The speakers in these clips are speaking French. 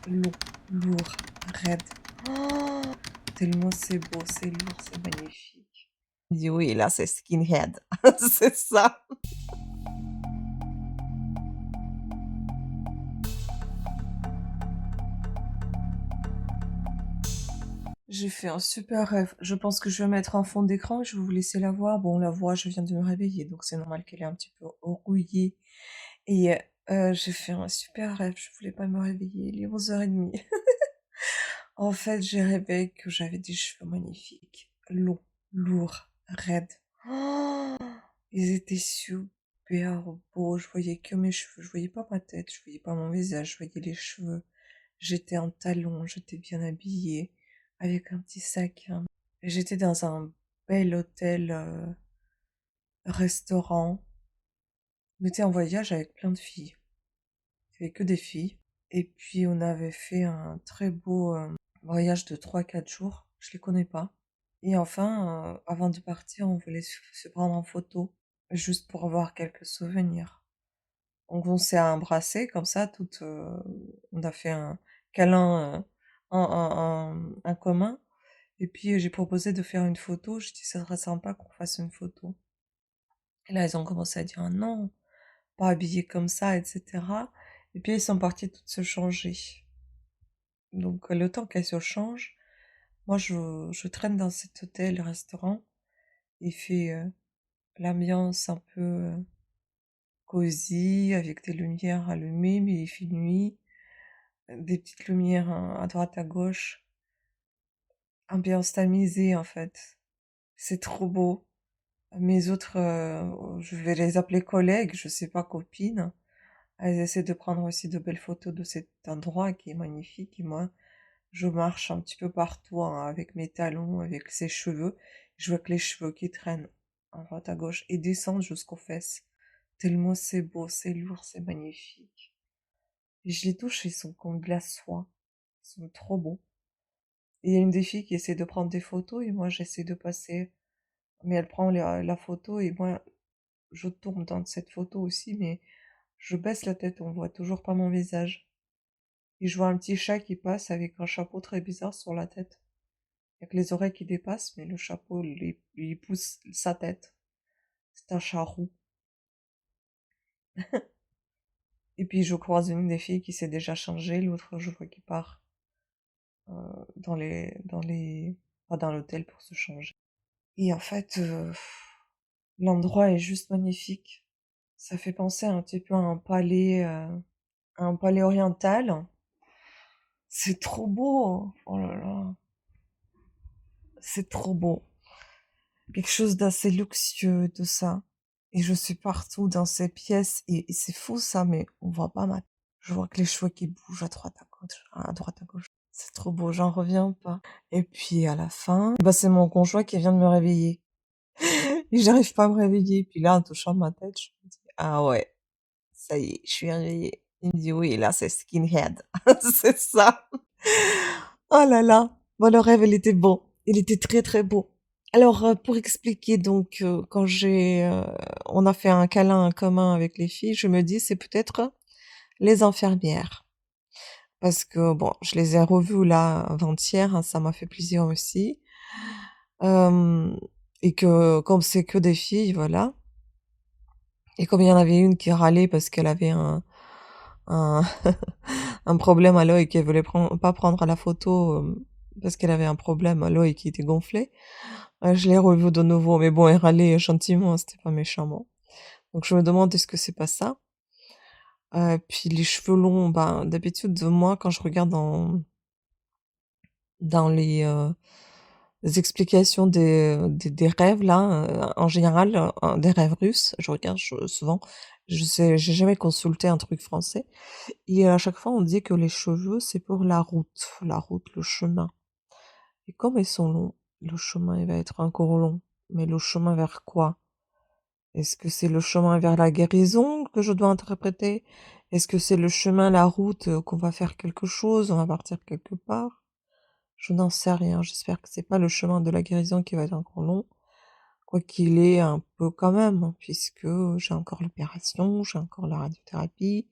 long, lourd, raide. Oh, tellement c'est beau, c'est lourd, c'est magnifique. Il dit: «Oui, là, c'est skinhead». C'est ça. J'ai fait un super rêve. Je pense que je vais mettre un fond d'écran, je vais vous laisser la voir. Bon, la voix, je viens de me réveiller, donc c'est normal qu'elle est un petit peu rouillée et j'ai fait un super rêve, je voulais pas me réveiller, il est 11h30. En fait, j'ai rêvé que j'avais des cheveux magnifiques, longs, lourds, raides. Oh, ils étaient super beaux, je voyais que mes cheveux, je voyais pas ma tête, je voyais pas mon visage, je voyais les cheveux. J'étais en talons, j'étais bien habillée, avec un petit sac, hein. J'étais dans un bel hôtel, restaurant. On était en voyage avec plein de filles. Il y avait que des filles. Et puis on avait fait un très beau voyage de 3 4 jours. Je les connais pas. Et enfin, avant de partir, on voulait se prendre en photo, juste pour avoir quelques souvenirs. Donc on s'est embrassés comme ça, on a fait un câlin en commun. Et puis j'ai proposé de faire une photo. Je dis ça serait sympa qu'on fasse une photo. Et là, ils ont commencé à dire ah non, pas habillés comme ça, etc. Et puis ils sont partis toutes se changer. Donc le temps qu'elles se changent, moi je traîne dans cet hôtel, restaurant. Il fait l'ambiance un peu cosy, avec des lumières allumées, mais il fait nuit, des petites lumières à droite, à gauche. Ambiance tamisée en fait. C'est trop beau. Mes autres, je vais les appeler collègues, je sais pas copines. Elles essaient de prendre aussi de belles photos de cet endroit qui est magnifique et moi, je marche un petit peu partout, hein, avec mes talons, avec ses cheveux. Je vois que les cheveux qui traînent à droite à gauche et descendent jusqu'aux fesses. Tellement c'est beau, c'est lourd, c'est magnifique. Et je les touche, ils sont comme de la soie. Ils sont trop beaux. Et il y a une des filles qui essaie de prendre des photos et moi j'essaie de passer. Mais elle prend la photo et moi je tourne dans cette photo aussi, mais je baisse la tête, on voit toujours pas mon visage. Et je vois un petit chat qui passe avec un chapeau très bizarre sur la tête. Il y a que les oreilles qui dépassent, mais le chapeau lui pousse sa tête. C'est un chat roux. Et puis je croise une des filles qui s'est déjà changée, l'autre je vois qui part pas dans l'hôtel pour se changer. Et en fait, l'endroit est juste magnifique. Ça fait penser un petit peu à un palais oriental. C'est trop beau. Oh là là, c'est trop beau. Quelque chose d'assez luxueux, tout ça. Et je suis partout dans ces pièces et c'est fou ça, mais on voit pas ma tête. Je vois que les cheveux qui bougent à droite, à gauche, à droite, à gauche. C'est trop beau, j'en reviens pas. Et puis à la fin, bah c'est mon conjoint qui vient de me réveiller. Et j'arrive pas à me réveiller. Puis là, en touchant ma tête, je me dis, ah ouais, ça y est, je suis réveillée. Il me dit, oui, là, c'est skinhead. C'est ça. Oh là là. Bon, le rêve, il était beau. Il était très, très beau. Alors, pour expliquer, donc, quand on a fait un câlin commun avec les filles, je me dis, c'est peut-être les infirmières. Parce que, bon, je les ai revues là avant-hier, hein, ça m'a fait plaisir aussi. Hem et que comme c'est que des filles, voilà. Et comme il y en avait une qui râlait parce qu'elle avait un un problème à l'œil et qu'elle voulait pas prendre la photo, parce qu'elle avait un problème à l'œil qui était gonflé, je l'ai revue de nouveau, mais bon, elle râlait gentiment, hein, c'était pas méchamment. Donc je me demande est-ce que c'est pas ça? Puis les cheveux longs, ben, d'habitude, moi, quand je regarde dans les explications des rêves là, en général, des rêves russes, je regarde souvent, je sais j'ai jamais consulté un truc français et à chaque fois on dit que les cheveux c'est pour la route, le chemin et comme ils sont longs, le chemin il va être encore long. Mais le chemin vers quoi? Est-ce que c'est le chemin vers la guérison que je dois interpréter? Est-ce que c'est le chemin, la route, qu'on va faire quelque chose, on va partir quelque part? Je n'en sais rien, j'espère que c'est pas le chemin de la guérison qui va être encore long, quoiqu'il est un peu quand même, hein, puisque j'ai encore l'opération, j'ai encore la radiothérapie,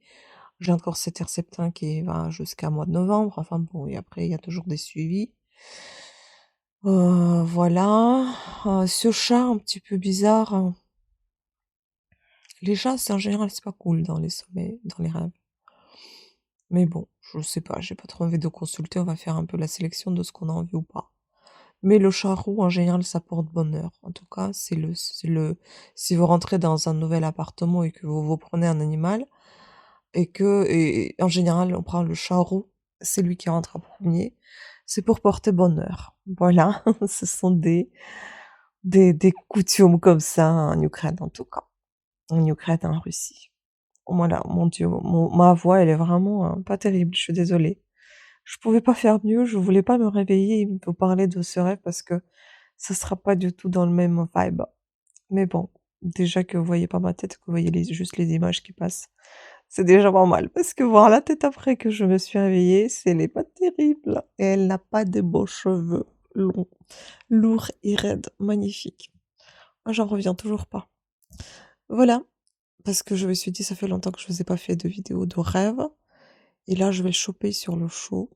J'ai encore cet Herceptin qui va jusqu'à mois de novembre, enfin bon et après il y a toujours des suivis. Voilà, ce chat un petit peu bizarre, les chats c'est en général c'est pas cool dans les sommeils, dans les rêves. Mais bon, je sais pas, j'ai pas trop envie de consulter, on va faire un peu la sélection de ce qu'on a envie ou pas. Mais le chat roux en général ça porte bonheur. En tout cas, c'est le si vous rentrez dans un nouvel appartement et que vous prenez un animal et en général on prend le chat roux, c'est lui qui rentre en premier, c'est pour porter bonheur. Voilà, ce sont des coutumes comme ça en Ukraine en tout cas. En Ukraine, en Russie. Voilà, mon Dieu, ma voix elle est vraiment, pas terrible, je suis désolée. Je pouvais pas faire mieux, je voulais pas me réveiller et vous parler de ce rêve parce que ça sera pas du tout dans le même vibe. Mais bon, déjà que vous voyez pas ma tête, que vous voyez juste les images qui passent, c'est déjà pas mal. Parce que voir la tête après que je me suis réveillée, ce n'est pas terrible. Et elle n'a pas de beaux cheveux longs, lourds et raides, magnifiques. Moi, j'en reviens toujours pas. Voilà, parce que je me suis dit, ça fait longtemps que je vous ai pas fait de vidéo de rêve. Et là, je vais le choper sur le show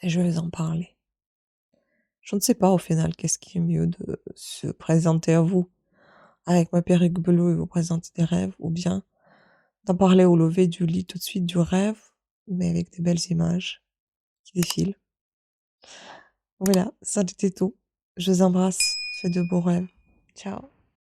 et je vais vous en parler. Je ne sais pas au final qu'est-ce qui est mieux de se présenter à vous avec ma perruque bleue et vous présenter des rêves ou bien d'en parler au lever du lit tout de suite du rêve, mais avec des belles images qui défilent. Voilà, ça c'était tout. Je vous embrasse, faites de beaux rêves. Ciao.